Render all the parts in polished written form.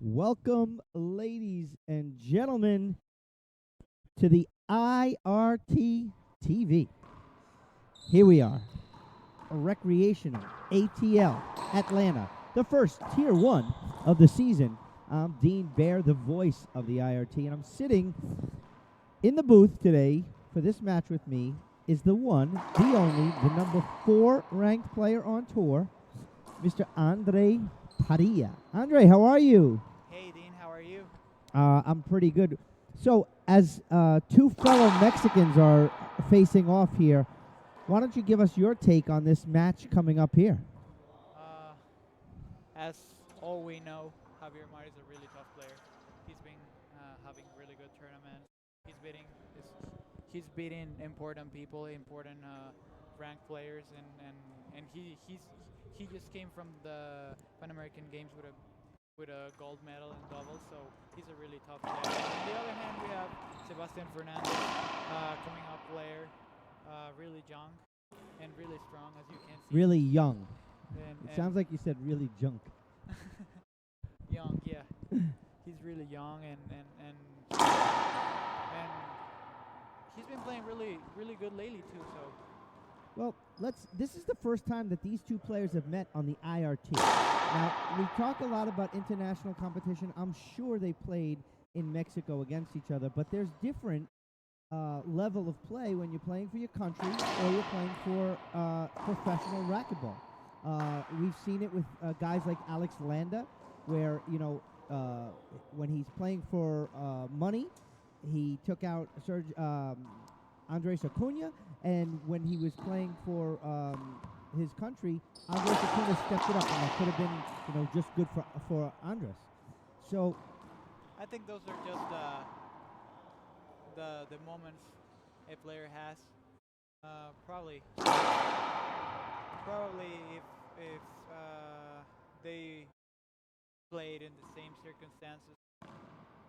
Welcome, ladies and gentlemen, to the IRT TV. Here we are, a recreational ATL Atlanta, the first Tier 1 of the season. I'm Dean Baer, the voice of the IRT, and I'm sitting in the booth today for this match with me is the one, the only, the number 4 ranked player on tour, Mr. Andre Padilla. Andre, how are you? Hey, Dean, how are you? I'm pretty good. So, as two fellow Mexicans are facing off here, why don't you give us your take on this match coming up here? As all we know, Javier is a really tough player. He's been having really good tournaments. He's beating important people, important ranked players, and he just came from the Pan American Games with a gold medal in doubles, so he's a really tough player. On the other hand, we have Sebastian Fernandez, coming up player, really young and really strong, as you can see. Really young. And It sounds like you said really junk. young, yeah. He's really young and he's been playing really good lately too. So Well, this is the first time that these two players have met on the IRT. Now, we talk a lot about international competition. I'm sure they played in Mexico against each other, but there's different level of play when you're playing for your country or you're playing for professional racquetball. We've seen it with guys like Alex Landa, where, when he's playing for money, he took out Andres Acuna, and when he was playing for his country, Andres Acuna stepped it up, and it could have been, just good for Andres. So I think those are just the moments a player has. Probably if they played in the same circumstances,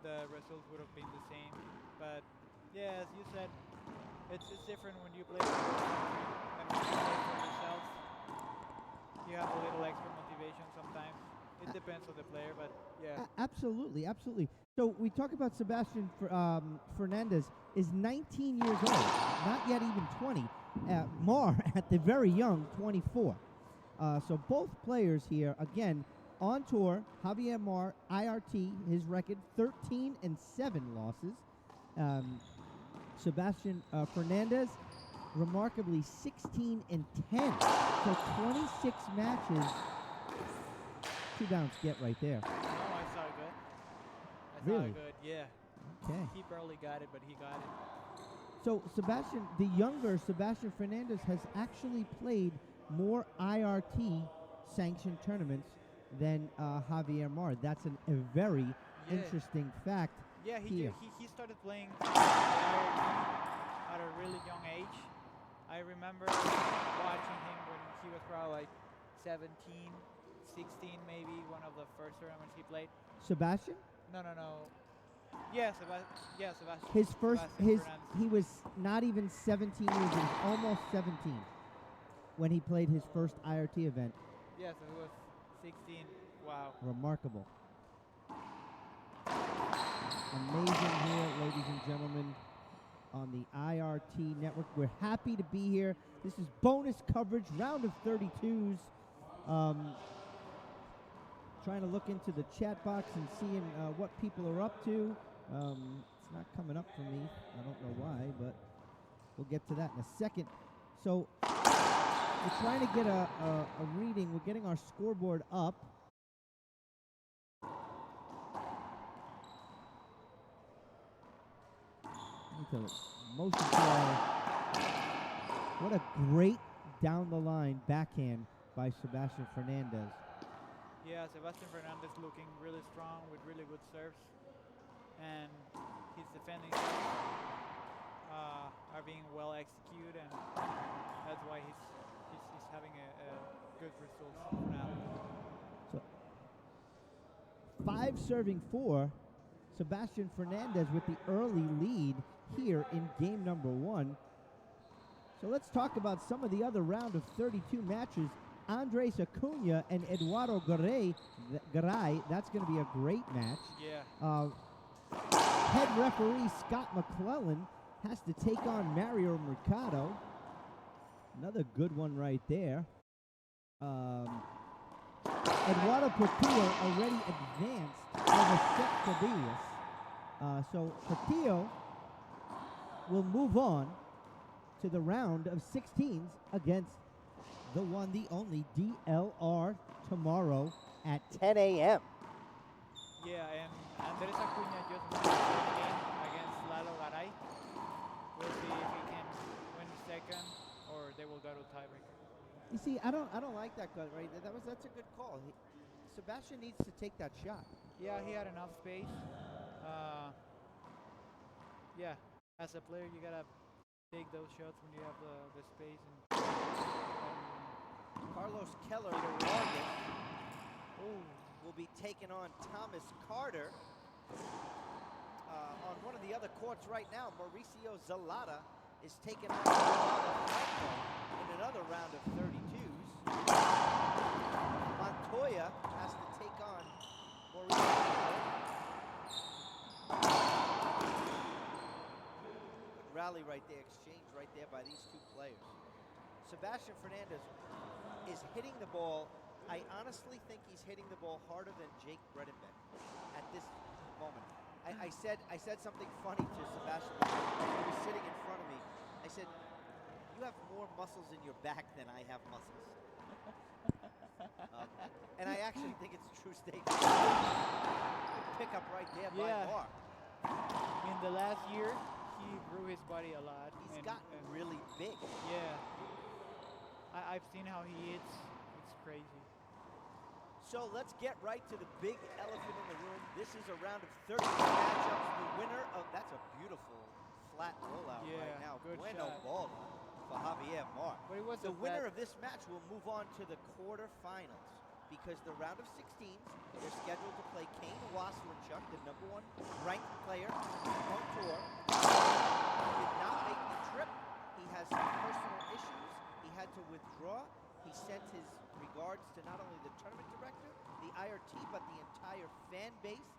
the results would have been the same. But yeah, as you said, it's different when you play for and when you play for yourself. You have a little extra motivation sometimes. It depends on the player, but yeah. Absolutely, absolutely. So we talk about Sebastian Fernandez is 19 years old, not yet even 20. Mar, at the very young, 24. So both players here, again, on tour. Javier Mar, IRT, his record 13-7 losses. Sebastian Fernandez, remarkably 16-10. So 26 matches. 2 bounce get right there. No, I saw it good. I saw Really? it good, yeah. Okay. He barely got it, but he got it. So Sebastian, the younger Sebastian Fernandez, has actually played more IRT sanctioned tournaments than Javier Mar. That's a very interesting fact. Yeah, here. he started playing IRT at a really young age. I remember watching him when he was probably like 17, 16 maybe, one of the first tournaments he played. Sebastian? No. Yeah, Sebastian. His first, Sebastian he was not even 17 years, he was almost 17 when he played his first IRT event. Yeah, so he was 16. Wow. Remarkable. Amazing here, ladies and gentlemen, on the IRT network. We're happy to be here. This is bonus coverage, round of 32s. Trying to look into the chat box and seeing what people are up to. It's not coming up for me. I don't know why, but we'll get to that in a second. So we're trying to get a reading. We're getting our scoreboard up. What a great down the line backhand by Sebastian Fernandez. Yeah, Sebastian Fernandez looking really strong with really good serves, and his defending serves are being well executed, and that's why he's having a good result for now. So 5 serving 4. Sebastian Fernandez with the early lead here in game number 1. So let's talk about some of the other round of 32 matches Andres Acuna and Eduardo Garay. That's going to be a great match. Yeah. Head referee Scott McClellan has to take on Mario Mercado. Another good one right there. Eduardo Portillo already advanced over Seth Fabelius. So Portillo will move on to the round of 16s against the one, the only DLR tomorrow at 10 a.m. Yeah, and Andres Acuna just won the first game against Lalo Garay. We'll see if he can win the second, or they will go to tiebreaker. You see, I don't like that cut right there. That's a good call. Sebastian needs to take that shot. Yeah, he had enough space. Yeah, as a player, you gotta take those shots when you have the space. And Carlos Keller Vargas will be taking on Thomas Carter. On one of the other courts right now, Mauricio Zalata is taking on Franco in another round of 32s. Montoya has to take on Mauricio. Good rally right there, exchange right there by these two players. Sebastian Fernandez is hitting the ball. I honestly think he's hitting the ball harder than Jake Bredenbeck at this moment. I said something funny to Sebastian when he was sitting in front of me. I said, "You have more muscles in your back than I have muscles." And I actually think it's a true statement. Good pickup right there by Mar. In the last year, he grew his body a lot. He's gotten really big. Yeah. I've seen how he hits. It's crazy. So let's get right to the big elephant in the room. This is a round of 30 matchups. The winner of that's a beautiful flat rollout right now. Good Bueno shot. ball for Javier Mar. But it was The winner of this match will move on to the quarterfinals because the round of 16s, they're scheduled to play Kane Wasserchuk, the #1 ranked player on tour. He did not make the trip. He has some personal issues. He had to withdraw. He sent his regards to not only the tournament director, the IRT, but the entire fan base.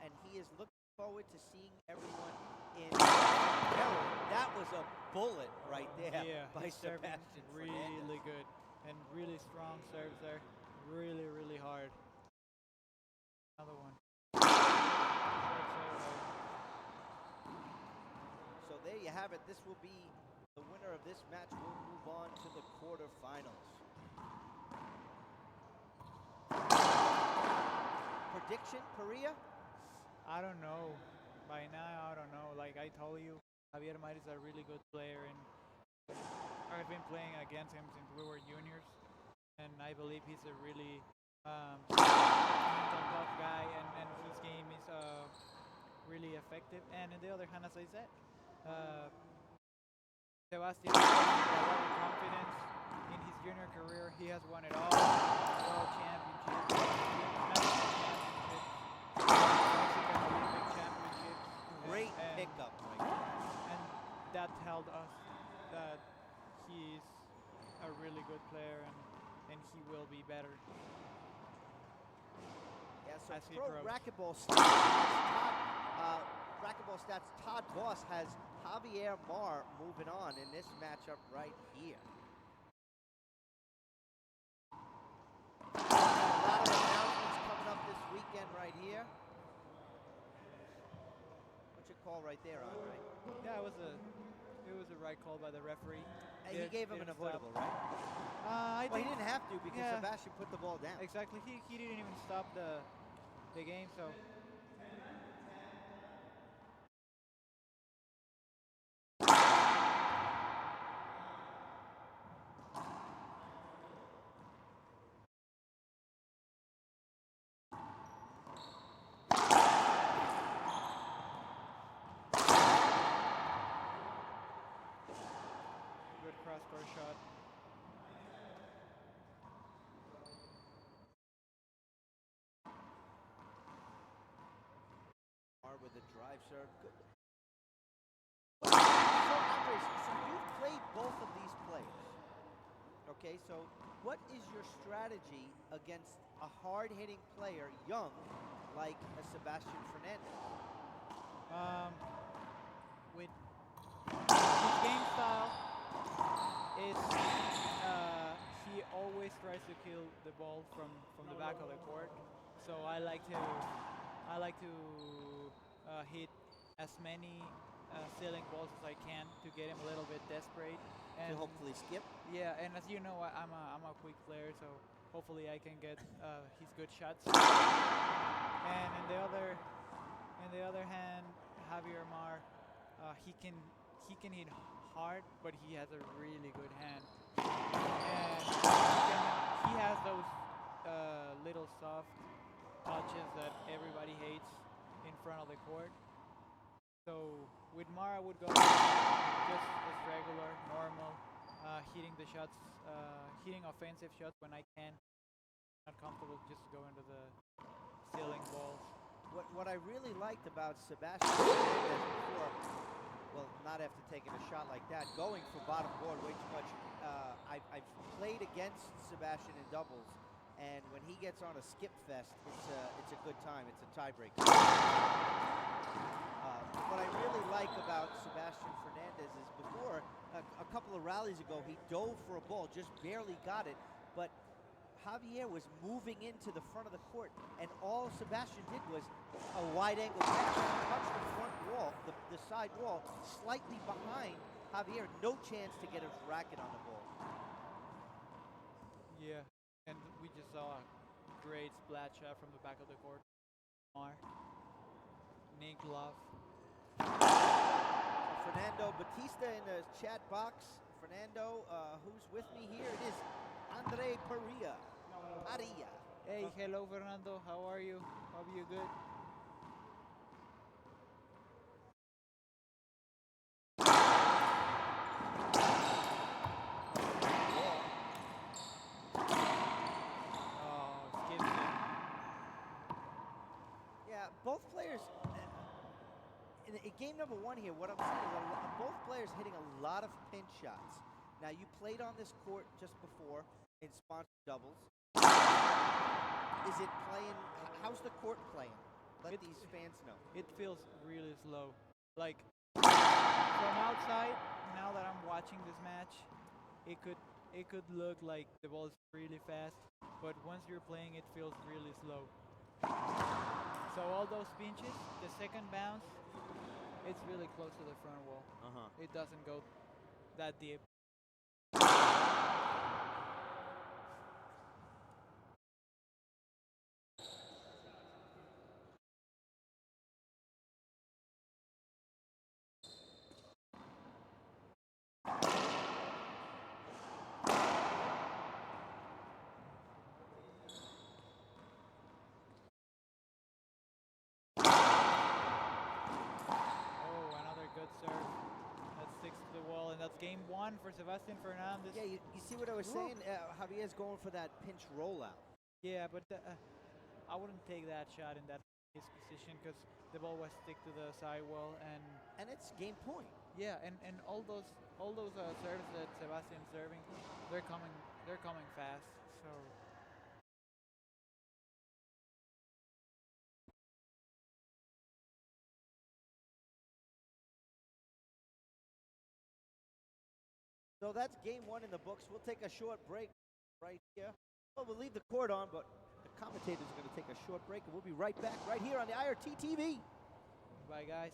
And he is looking forward to seeing everyone in Maryland. That was a bullet right there by Sebastian really Fernandez. good and really strong serves there. Really, really hard. Another one. So there you have it. This will be the winner of this match. Will move on to the quarterfinals. Prediction, Perea? I don't know. By now, I don't know. Like I told you, Javier Mar is a really good player, and I've been playing against him since we were juniors, and I believe he's a really mental tough guy, and his game is really effective. And on the other hand, as I said, Sebastian has a lot of confidence in his junior career. He has won it all. World championships, national championships, Mexican Olympic championships. Great pickup right there. And that told us that he's a really good player, and he will be better. Yeah, so as he pro grows. racquetball stats, Todd Boss has Javier Mar moving on in this matchup right here. A lot of announcements coming up this weekend right here. What's your call right there, Andre? Yeah, it was a right call by the referee. He gave him an Didn't stop. avoidable, right? I Well, he think didn't have to because Sebastian put the ball down. exactly. He didn't even stop the game, so. Good cross-court shot. With a drive serve. Good. So, Andres, so you've played both of these players. Okay, so what is your strategy against a hard-hitting player, young, like a Sebastian Fernandez? Um, with his game style is he always tries to kill the ball from the back of the court. So I like to hit as many ceiling balls as I can to get him a little bit desperate. And To hopefully skip? yeah, and as you know, I'm a quick player, so hopefully I can get his good shots. And in the other hand, Javier Mar, he can hit hard, but he has a really good hand, and he has those little soft touches that everybody hates in front of the court. So with Mar, I would go just as regular, normal, hitting the shots, hitting offensive shots when I can. Not comfortable just go into the ceiling balls. What I really liked about Sebastian Fernandez before, well, not after taking a shot like that, going for bottom board way too much. I've played against Sebastian in doubles, and when he gets on a skip fest, it's a good time. It's a tiebreaker. What I really like about Sebastian Fernandez is before, a couple of rallies ago, he dove for a ball, just barely got it, but Javier was moving into the front of the court, and all Sebastian did was a wide angle catch, touch the front wall, the side wall, slightly behind Javier. No chance to get his racket on the ball. Yeah, and we just saw a great splat shot from the back of the court. Mar, Nick Love. Fernando Batista in the chat box. Fernando, who's with me here? It is Andre Parilla. Hey, hello Fernando. How are you? Hope you good. Oh, skips it. Yeah, both players. In game number one here, what I'm seeing is both players hitting a lot of pinch shots. Now, you played on this court just before in sponsored doubles. Is it playing? How's the court playing? Let these fans know. It feels really slow. Like from outside, now that I'm watching this match, it could look like the ball is really fast, but once you're playing, it feels really slow. So all those pinches, the second bounce, it's really close to the front wall. It doesn't go that deep. Oh, another good serve. That sticks to the wall, and that's game one for Sebastian Fernandez. Yeah, you see what I was saying? Javier's going for that pinch rollout. Yeah, but I wouldn't take that shot in that his position because the ball was stick to the sidewall, And it's game point. yeah, and all those serves that Sebastian's serving, they're coming fast. So So that's game one in the books. We'll take a short break right here. Well, we'll leave the court on, but the commentators are going to take a short break, and we'll be right back right here on the IRT TV. bye guys.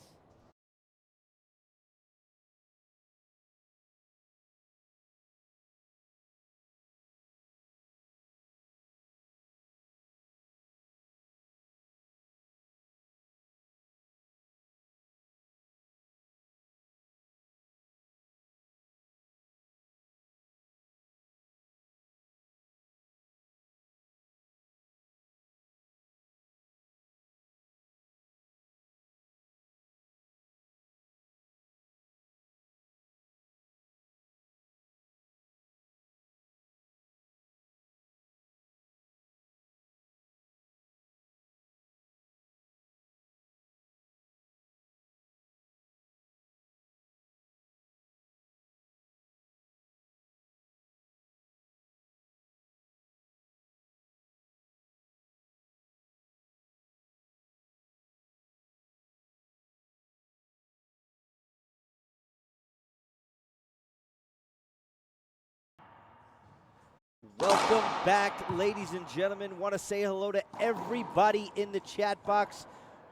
Welcome back, ladies and gentlemen. Want to say hello to everybody in the chat box.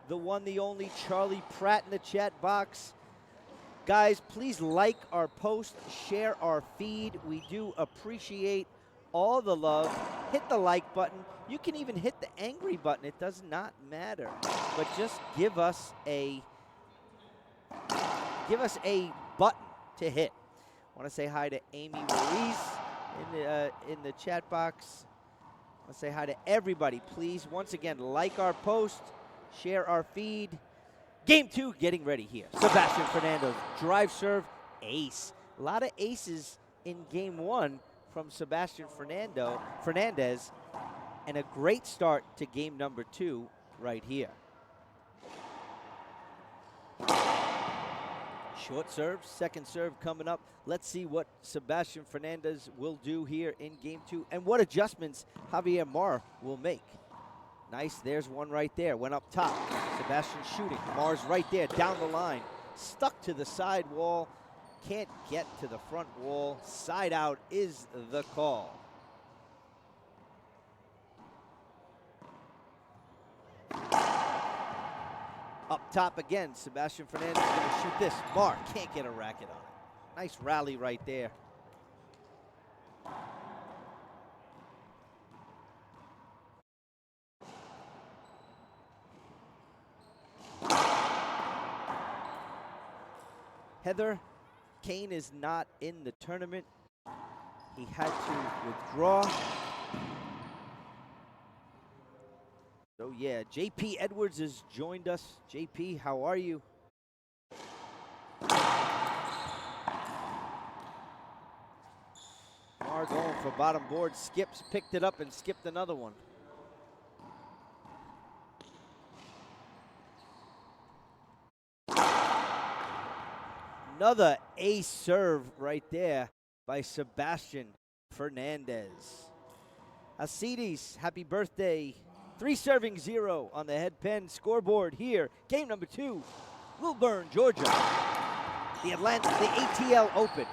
The one, the only Charlie Pratt in the chat box. Guys, please like our post, share our feed. We do appreciate all the love. Hit the like button. You can even hit the angry button. It does not matter. But just give us a button to hit. I want to say hi to Amy Ruiz in the chat box. I want to say hi to everybody. Please, once again, like our post, share our feed. Game 2 getting ready here. Sebastian Fernandez, drive serve, ace. A lot of aces in game 1 from Sebastian Fernandez, and a great start to game number 2 right here. Short serve, second serve coming up. Let's see what Sebastian Fernandez will do here in game 2 and what adjustments Javier Mar will make. Nice, there's one right there, went up top. Sebastian shooting, Mar's right there, down the line. Stuck to the side wall, can't get to the front wall. Side out is the call. Up top again, Sebastian Fernandez is going to shoot this. Mar can't get a racket on it. Nice rally right there. Heather, Kane is not in the tournament. He had to withdraw. So yeah, JP Edwards has joined us. JP, how are you? Mar going for bottom board, skips, picked it up and skipped another one. Another ace serve right there by Sebastian Fernandez. Alcides, happy birthday. 3 serving 0 on the head pen scoreboard here. Game number 2, Wilburn, Georgia. The ATL Open.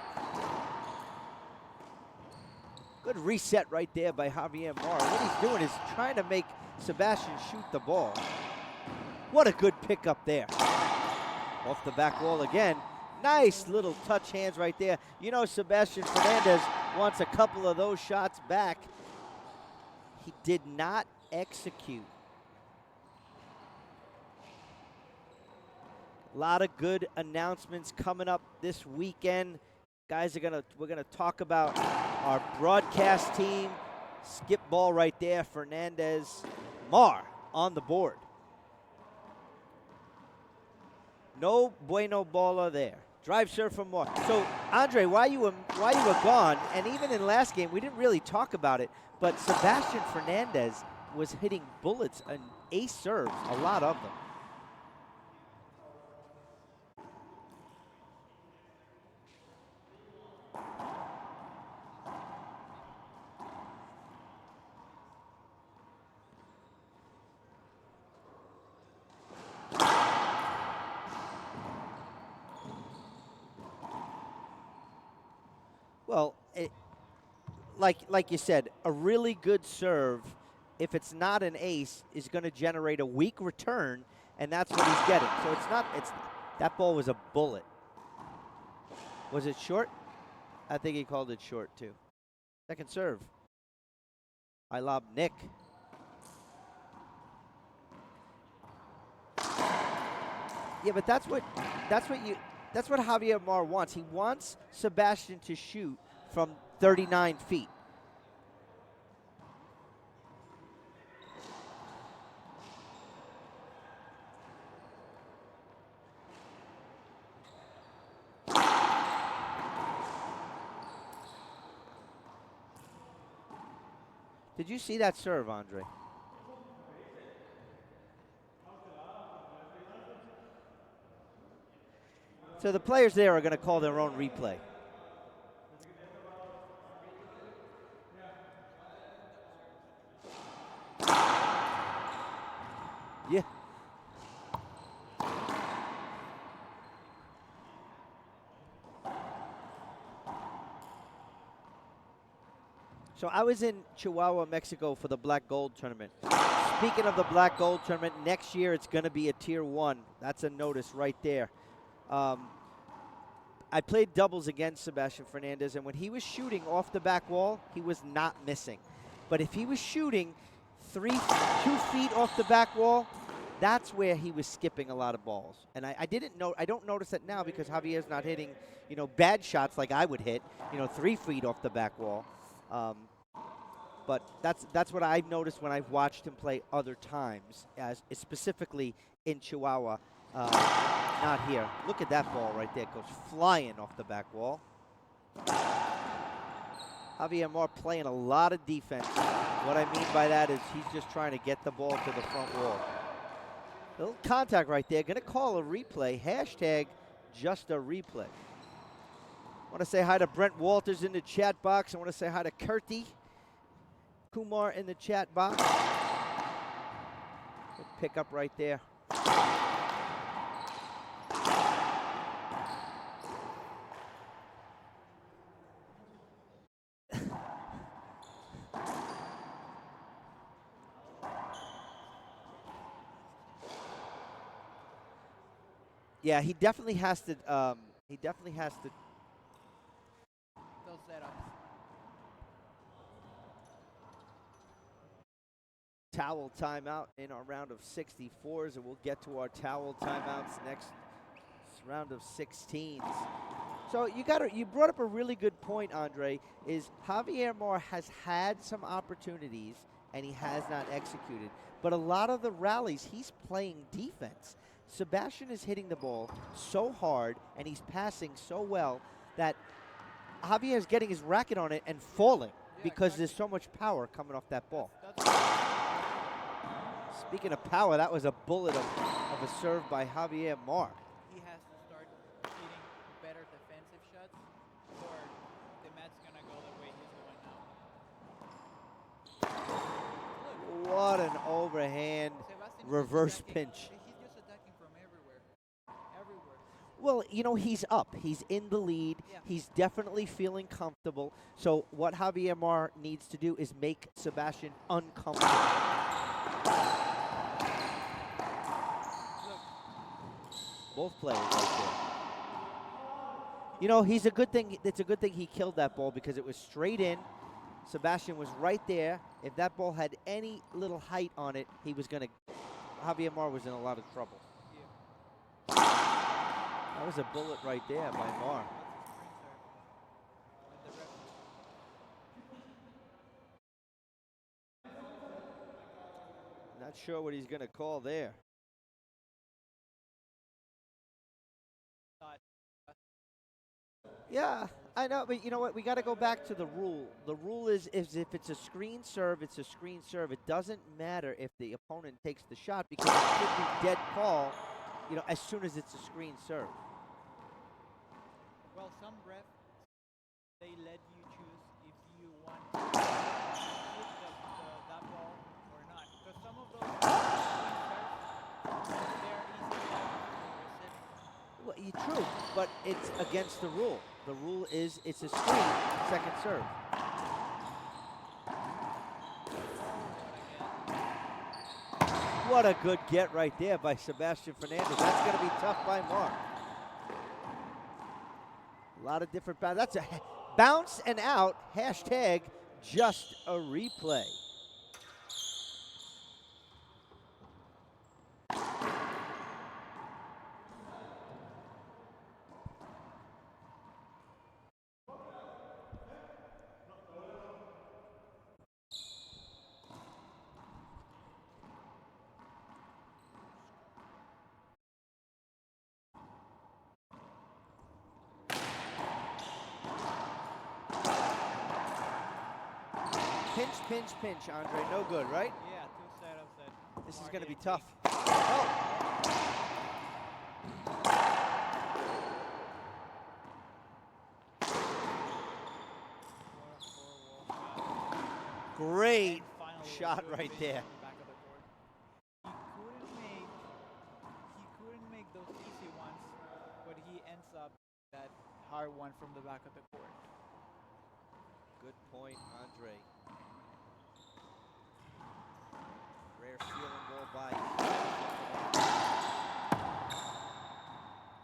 Good reset right there by Javier Mar. What he's doing is trying to make Sebastian shoot the ball. What a good pickup there. Off the back wall again. Nice little touch hands right there. You know Sebastian Fernandez wants a couple of those shots back. He did not execute. A lot of good announcements coming up this weekend. Guys, we're gonna talk about our broadcast team. Skip ball right there, Fernandez. Mar on the board. No bueno baller there. Drive serve from Mar. So, Andre, while you were gone, and even in last game, we didn't really talk about it, but Sebastian Fernandez was hitting bullets and ace serves, a lot of them. Well, like you said, a really good serve, if it's not an ace, is going to generate a weak return, and that's what he's getting. So that ball was a bullet. Was it short? I think he called it short too. Second serve. I lob Nick. Yeah, but that's what Javier Mar wants. He wants Sebastian to shoot from 39 feet. Did you see that serve, Andre? So the players there are going to call their own replay. Yeah. So I was in Chihuahua, Mexico for the Black Gold tournament. Speaking of the Black Gold tournament, next year it's going to be a Tier 1. That's a notice right there. I played doubles against Sebastian Fernandez, and when he was shooting off the back wall, he was not missing. But if he was shooting 2 feet off the back wall, that's where he was skipping a lot of balls. And I don't notice that now because Javier's not hitting, bad shots like I would hit, 3 feet off the back wall. But that's what I've noticed when I've watched him play other times, specifically in Chihuahua, not here. Look at that ball right there. It goes flying off the back wall. Javier Mar playing a lot of defense. What I mean by that is he's just trying to get the ball to the front wall. Little contact right there. Going to call a replay. Hashtag just a replay. I want to say hi to Brent Walters in the chat box. I want to say hi to Kurti Kumar in the chat box. Good pick up right there. Yeah, he definitely has to. Those setups. Towel timeout in our round of 64s, and we'll get to our towel timeouts next round of 16s. So you brought up a really good point, Andre, is Javier Mar has had some opportunities and he has not executed. But a lot of the rallies, he's playing defense. Sebastian is hitting the ball so hard and he's passing so well that Javier is getting his racket on it and falling because there's so much power coming off that ball. Speaking of power, that was a bullet of a serve by Javier Mar. He has to start hitting better defensive shots, or the match gonna go the way he's going now. What an overhand Sebastian reverse pinch. He's just attacking from everywhere. Well, he's up. He's in the lead. Yeah. He's definitely feeling comfortable. So what Javier Mar needs to do is make Sebastian uncomfortable. Both players right there. He's a good thing. It's a good thing he killed that ball because it was straight in. Sebastian was right there. If that ball had any little height on it, Javier Mar was in a lot of trouble. Yeah. That was a bullet right there by Mar. Not sure what he's going to call there. Yeah, I know, but you know what? We got to go back to the rule. The rule is if it's a screen serve, it's a screen serve. It doesn't matter if the opponent takes the shot because it should be dead call, as soon as it's a screen serve. Well, some refs, they let you choose if you want to shoot that ball or not. Because some of those screen serves, they're easy to Well, true, but it's against the rule. The rule is it's a screen, second serve. What a good get right there by Sebastian Fernandez. That's going to be tough by Mark. A lot of different bounce. That's a bounce and out. Hashtag just a replay. Pinch, pinch, pinch, Andre. No good, right? Yeah, 2 setups that. This is Mar going to be didn't tough. take. Oh. Great shot right there. Back of the court. He couldn't make those easy ones, but he ends up that hard one from the back of the court. Good point, Andre. Rare stealing ball by.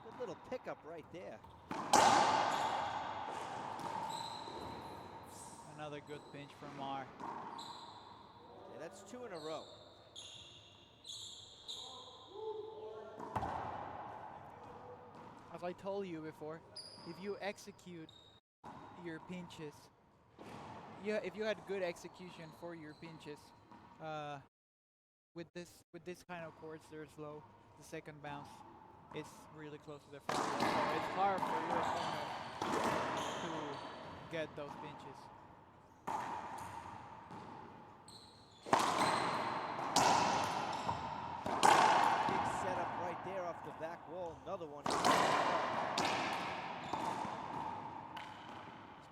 Good little pickup right there. Another good pinch from Mar. Yeah, that's 2 in a row. As I told you before, if you execute your pinches, if you had good execution for your pinches, with this kind of courts, they're slow. The second bounce is really close to the front wall, so it's hard for your opponent to get those pinches. Big setup right there off the back wall. Another one. This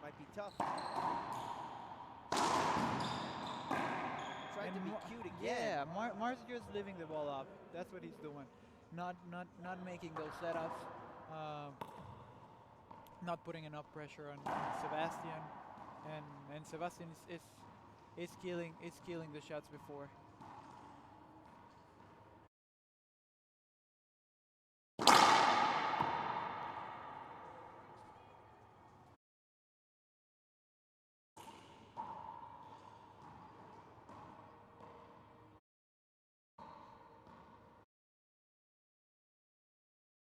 might be tough. Tried to be cute again. Yeah, Mar's just leaving the ball up. That's what he's doing. Not making those setups. Not putting enough pressure on Sebastian, and Sebastian is killing the shots before.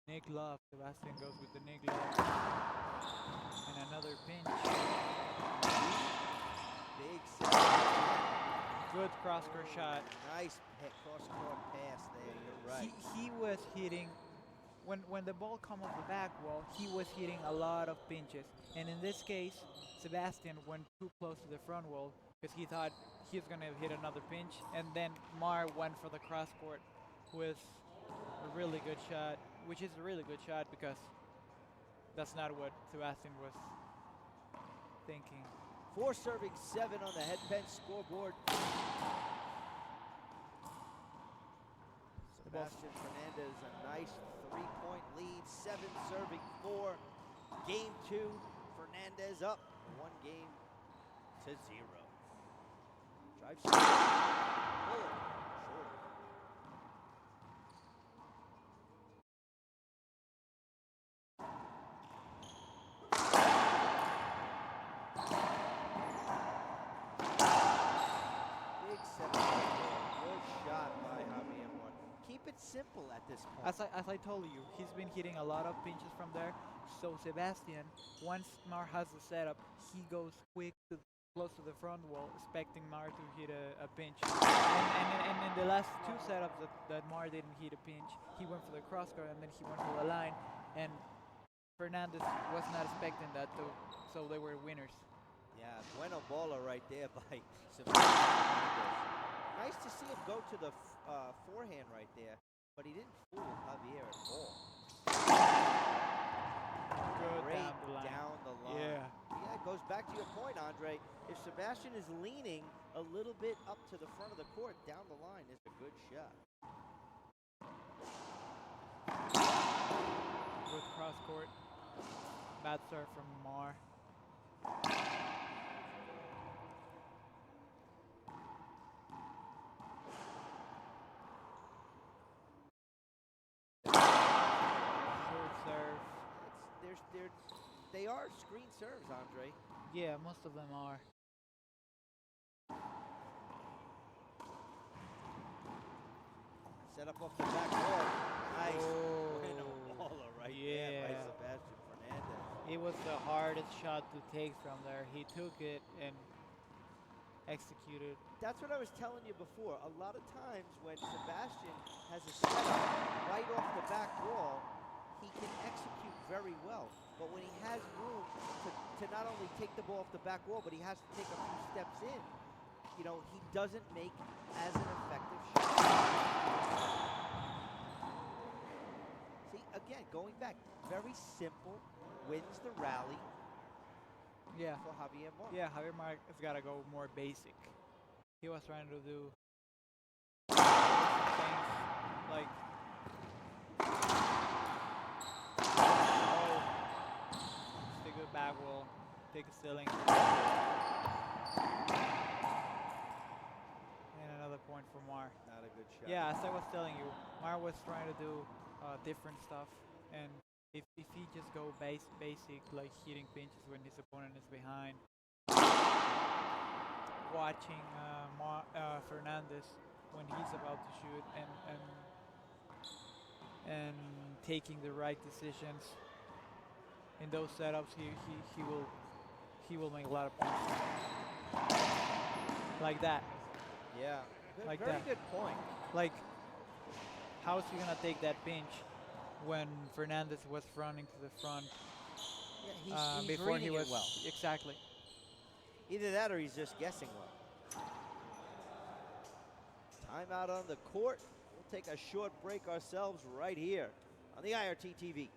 Nick Love. Sebastian goes with the Nick Love. And another pinch. Big setup. Good cross-court shot. Nice cross-court pass there. You're right. He was hitting, when the ball come off the back wall, he was hitting a lot of pinches. And in this case, Sebastian went too close to the front wall because he thought he was going to hit another pinch. And then Mar went for the cross-court with a really good shot, which is a really good shot because that's not what Sebastian was thinking. 4 serving 7 on the headbench scoreboard. Sebastian Fernandez, a nice 3-point lead. 7 serving 4. Game 2, Fernandez up 1 game to 0. Drive shot. Bullet. Short. Big 7. Good shot by Javier. Keep it simple at this point. As I told you, he's been hitting a lot of pinches from there. So Sebastian, once Mar has the setup, he goes close to the front wall, expecting Mar to hit a pinch. And in the last 2 setups that Mar didn't hit a pinch, he went for the crosscourt and then he went for the line. And Fernandez was not expecting that, so they were winners. Yeah, bueno baller right there by Sebastian Fernandez. Nice to see him go to the forehand right there, but he didn't fool Javier at all. Good Great down the line. Down the line. Yeah, it goes back to your point, Andre. If Sebastian is leaning a little bit up to the front of the court, down the line is a good shot. Good cross court. Bad serve from Mar. They are screen serves, Andre. Yeah, most of them are. Set up off the back wall. Nice. Oh, Bueno baller right there by Sebastian Fernandez. It was the hardest shot to take from there. He took it and executed. That's what I was telling you before. A lot of times when Sebastian has a setup right off the back wall, he can execute very well. But when he has room to not only take the ball off the back wall, but he has to take a few steps in, he doesn't make as an effective shot. See, again, going back, very simple, wins the rally for Javier Mar. Yeah, Javier Mar has got to go more basic. He was trying to do things like stick with back wall, take a ceiling. And another point for Mar. Not a good shot. Yeah, as I was telling you, Mar was trying to do different stuff, and if he just go basic, like hitting pinches when his opponent is behind, watching Fernandez when he's about to shoot, and taking the right decisions in those setups, he will make a lot of points. Like that. Yeah. Like Very that. good point. Like, how is he gonna take that pinch when Fernandez was running to the front Yeah, he's before he reading was it well. exactly. Either that or he's just guessing well. Timeout on the court. We'll take a short break ourselves right here on the IRT TV.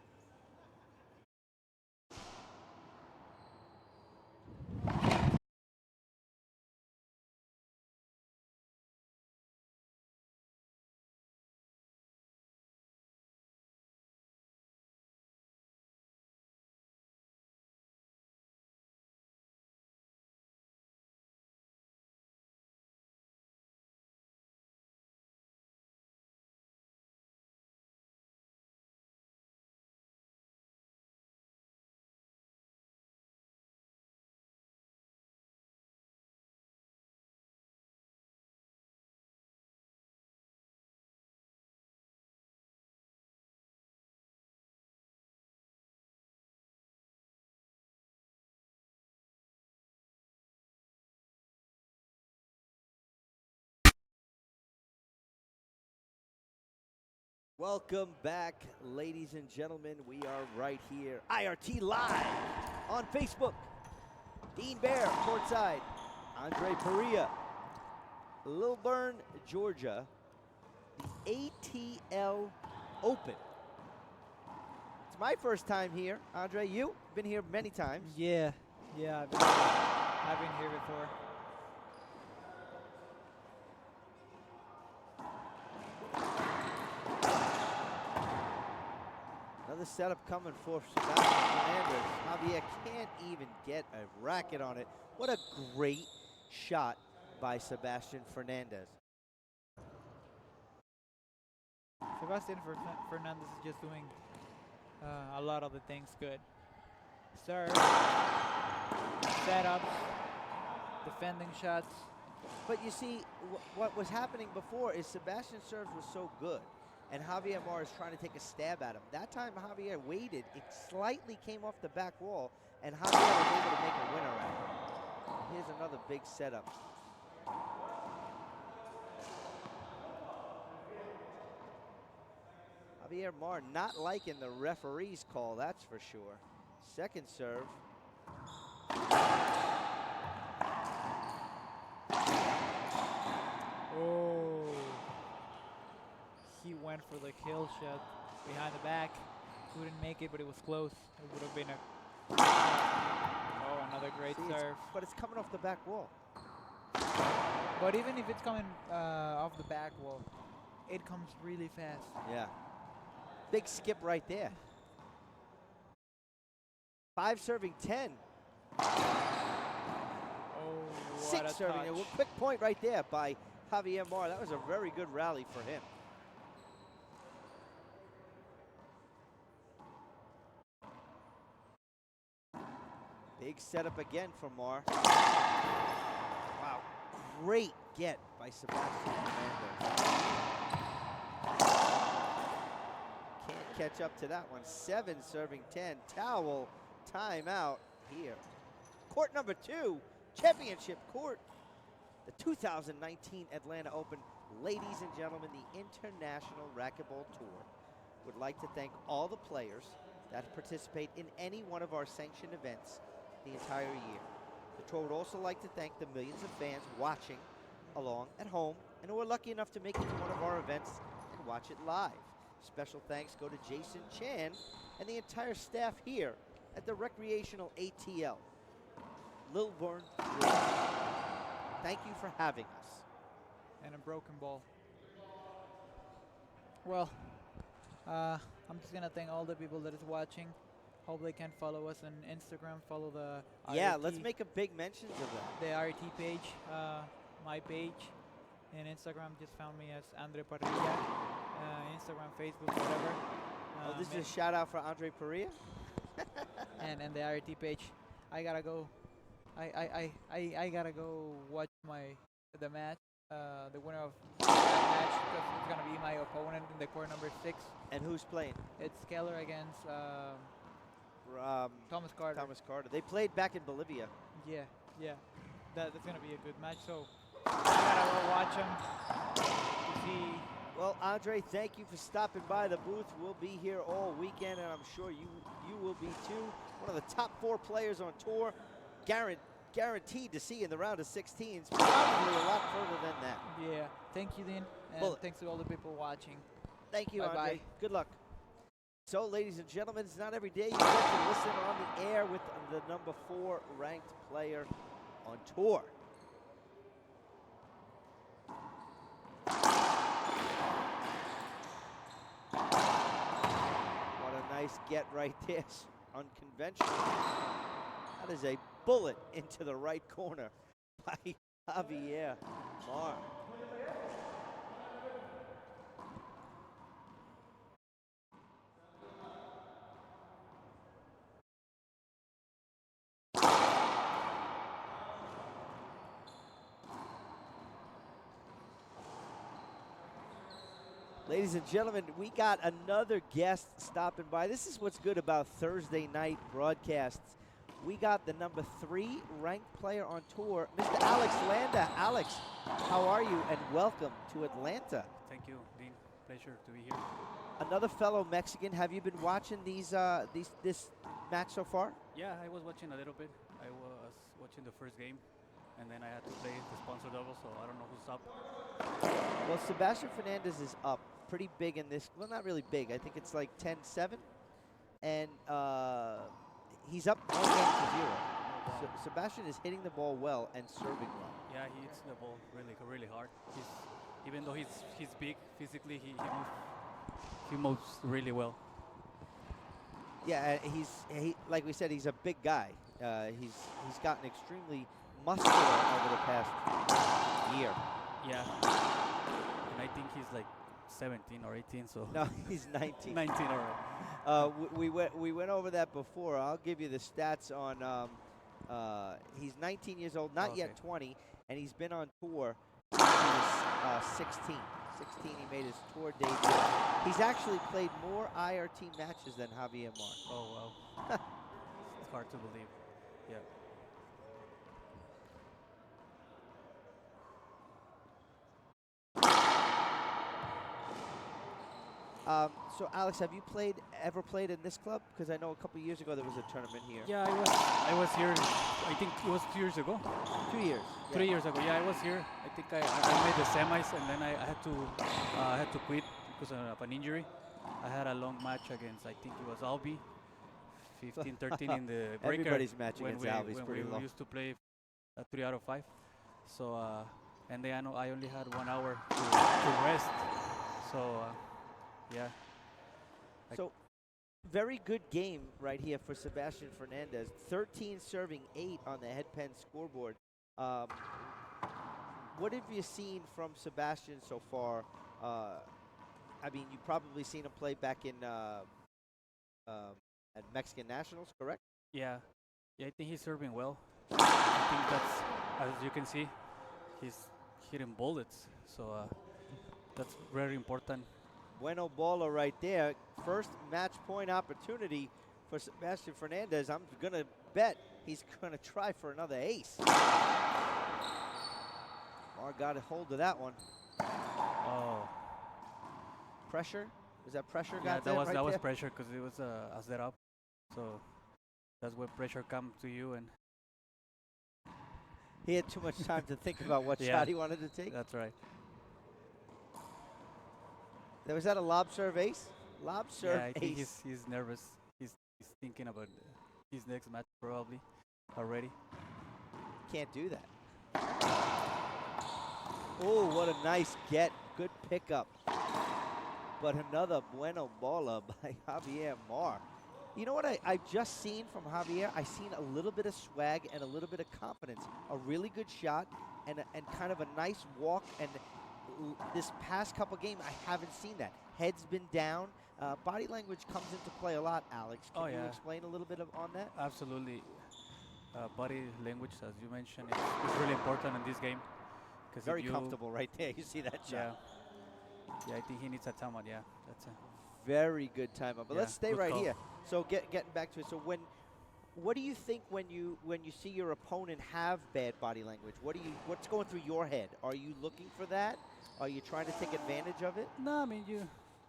Welcome back, ladies and gentlemen. We are right here, IRT Live on Facebook. Dean Bear, courtside. Andre Perea, Lilburn, Georgia. The ATL Open. It's my first time here. Andre, you've been here many times. Yeah, I've been here before. Another setup coming for Sebastian Fernandez. Javier can't even get a racket on it. What a great shot by Sebastian Fernandez. Sebastian Fernandez is just doing a lot of the things good. Serve, setups, defending shots. But you see, what was happening before is Sebastian's serves was so good, and Javier Mar is trying to take a stab at him. That time Javier waited, it slightly came off the back wall, and Javier was able to make a winner out of it. Here's another big setup. Javier Mar not liking the referee's call, that's for sure. Second serve. Oh, he went for the kill shot behind the back. Couldn't make it, but it was close. It would have been a. Oh, another great serve. But it's coming off the back wall. But even if it's coming off the back wall, it comes really fast. Yeah. Big skip right there. 5 serving 10. Oh, 6 serving. A quick point right there by Javier Mar. That was a very good rally for him. Big setup again for Mar. Wow. Great get by Sebastian Fernandez. Can't catch up to that one. 7 serving 10. Towel timeout here. Court number 2, championship court. The 2019 Atlanta Open. Ladies and gentlemen, the International Racquetball Tour would like to thank all the players that participate in any one of our sanctioned events the entire year. The tour would also like to thank the millions of fans watching along at home and who are lucky enough to make it to one of our events and watch it live. Special thanks go to Jason Chan and the entire staff here at the Recreational ATL. Lilburn, thank you for having us. And a broken ball. Well, I'm just gonna thank all the people that is watching. Hope they can follow us on Instagram. Follow the Yeah, IRT, let's make a big mention of that. the IRT page, my page, and Instagram. Just found me as Andre Parrilla. Instagram, Facebook, whatever. Oh, this is a shout out for Andre Perea. and the IRT page. I gotta go. I gotta go watch the match. The winner of that match, because it's gonna be my opponent in the court number 6. And who's playing? It's Keller against Thomas Carter. Thomas Carter. They played back in Bolivia. Yeah. That's gonna be a good match. So I gotta go watch him to see. Well, Andre, thank you for stopping by the booth. We'll be here all weekend, and I'm sure you will be too. One of the top 4 players on tour, guaranteed to see in the round of 16s. Probably a lot further than that. Yeah. Thank you, Dean, and Bullet. thanks to all the people watching. Thank you, Bye-bye. Andre. Good luck. So, ladies and gentlemen, it's not every day you get to listen on the air with the number 4 ranked player on tour. What a nice get right there. Unconventional. That is a bullet into the right corner by Javier Mar. Ladies and gentlemen, we got another guest stopping by. This is what's good about Thursday night broadcasts. We got the number 3 ranked player on tour, Mr. Alex Landa. Alex, how are you? And welcome to Atlanta. Thank you, Dean. Pleasure to be here. Another fellow Mexican. Have you been watching this match so far? Yeah, I was watching a little bit. I was watching the first game, and then I had to play the sponsor double, so I don't know who's up. Well, Sebastian Fernandez is up pretty big in this. Well, not really big. I think it's like 10-7. And he's up 1 game to 0. So Sebastian is hitting the ball well and serving well. Yeah, he hits the ball really hard. Even though he's big physically, he moves really well. Yeah, he like we said, he's a big guy. He's gotten extremely muscular over the past year. Yeah, and I think he's like 17 or 18. So No, he's 19. 19 already. We went over that before. I'll give you the stats on. He's 19 years old, not yet 20, and he's been on tour since he was 16. 16, he made his tour debut. He's actually played more IRT matches than Javier Mar. Oh wow, it's hard to believe. Yeah. So Alex, have you ever played in this club? Because I know a couple years ago there was a tournament here. Yeah, I was here. I think it was 2 years ago. 2 years. 3 years ago. Yeah, I was here. I think I made the semis, and then I had to quit because of an injury. I had a long match against, I think it was Albi, 15-13 in the breaker. Everybody's match against Albi is pretty when long. we used to play 3 out of 5. So and then I only had 1 hour to rest. So yeah. So very good game right here for Sebastian Fernandez. 13 serving 8 on the headpen scoreboard. What have you seen from Sebastian so far? I mean, you've probably seen him play back in at Mexican Nationals, correct? Yeah, I think he's serving well. I think that's, as you can see, he's hitting bullets. So that's very important. Bueno bola right there. First match point opportunity for Sebastian Fernandez. I'm going to bet he's going to try for another ace. Mar got a hold of that one. Oh. Pressure? Was that pressure? Yeah, got that was there? pressure because it was a setup. So that's where pressure comes to you, and He had too much time to think about what Yeah. shot he wanted to take. that's right. Was that a lob serve ace? Lob serve Yeah, I think ace. he's nervous. He's thinking about his next match probably already. Can't do that. Oh, what a nice get. Good pickup. But another bueno bola by Javier Mar. You know what I've just seen from Javier? I've seen a little bit of swag and a little bit of confidence. A really good shot and kind of a nice walk. And this past couple games, I haven't seen that. Head's been down. Body language comes into play a lot, Alex. Can you explain a little bit on that? Absolutely. Body language, as you mentioned, is really important in this game. Very comfortable right there. You see that shot? Yeah, I think he needs a timeout. Yeah, that's a very good timeout. But let's stay right call. here. So getting back to it. So what do you think when you see your opponent have bad body language? What's going through your head? Are you looking for that? Are you trying to take advantage of it? No, I mean you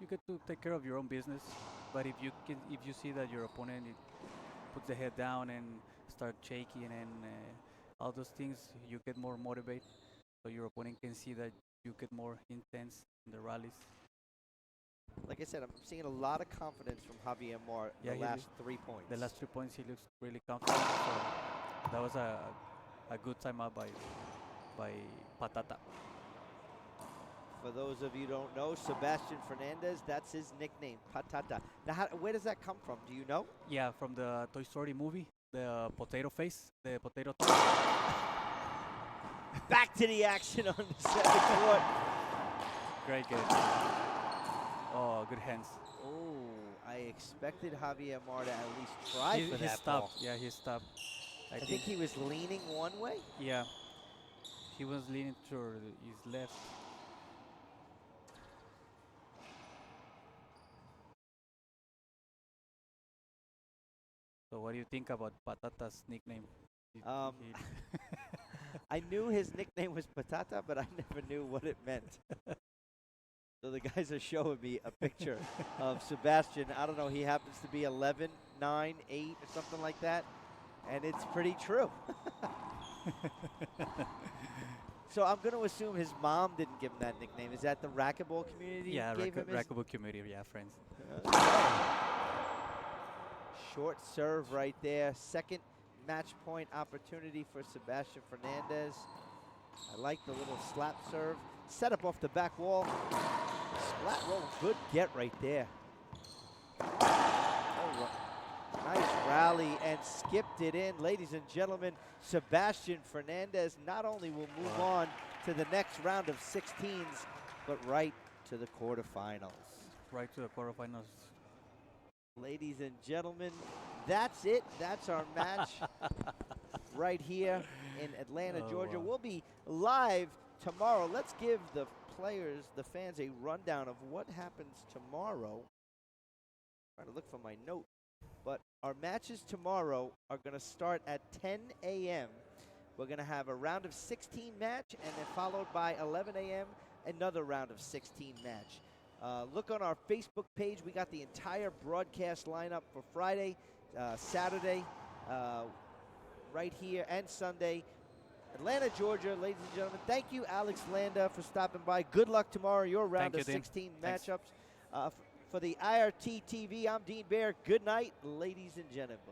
get to take care of your own business. But if you see that your opponent puts the head down and start shaking and all those things, you get more motivated. So your opponent can see that you get more intense in the rallies. Like I said, I'm seeing a lot of confidence from Javier Mar the last 3 points. The last 3 points, he looks really confident. So that was a good timeout by Patata. For those of you who don't know, Sebastian Fernandez, that's his nickname, Patata. Now, where does that come from? Do you know? Yeah, from the Toy Story movie, the potato face, the potato. Back to the action on the second court. Great game. Oh, good hands. Oh, I expected Javier Mar to at least try for that stopped. ball. Yeah, he stopped. I think he was leaning one way. Yeah, he was leaning to his left. So what do you think about Patata's nickname? I knew his nickname was Patata, but I never knew what it meant. So the guys are showing me a picture of Sebastian. I don't know, he happens to be 11, 9, 8, or something like that. And it's pretty true. So I'm going to assume his mom didn't give him that nickname. Is that the racquetball community? Yeah, gave him racquetball community, yeah, friends. Short serve right there. Second match point opportunity for Sebastian Fernandez. I like the little slap serve. Set up off the back wall. Splat roll, good get right there. Oh, nice rally and skipped it in. Ladies and gentlemen, Sebastian Fernandez not only will move on to the next round of 16s, but right to the quarterfinals. Right to the quarterfinals. Ladies and gentlemen, that's it. That's our match right here in Atlanta, Georgia. Wow. We'll be live tomorrow. Let's give the players, the fans, a rundown of what happens tomorrow. Trying to look for my note. But our matches tomorrow are going to start at 10 a.m. We're going to have a round of 16 match, and then followed by 11 a.m., another round of 16 match. Look on our Facebook page. We got the entire broadcast lineup for Friday, Saturday, right here, and Sunday. Atlanta, Georgia, ladies and gentlemen. Thank you, Alex Landa, for stopping by. Good luck tomorrow, your round of 16 matchups. For the IRT TV, I'm Dean Baer. Good night, ladies and gentlemen.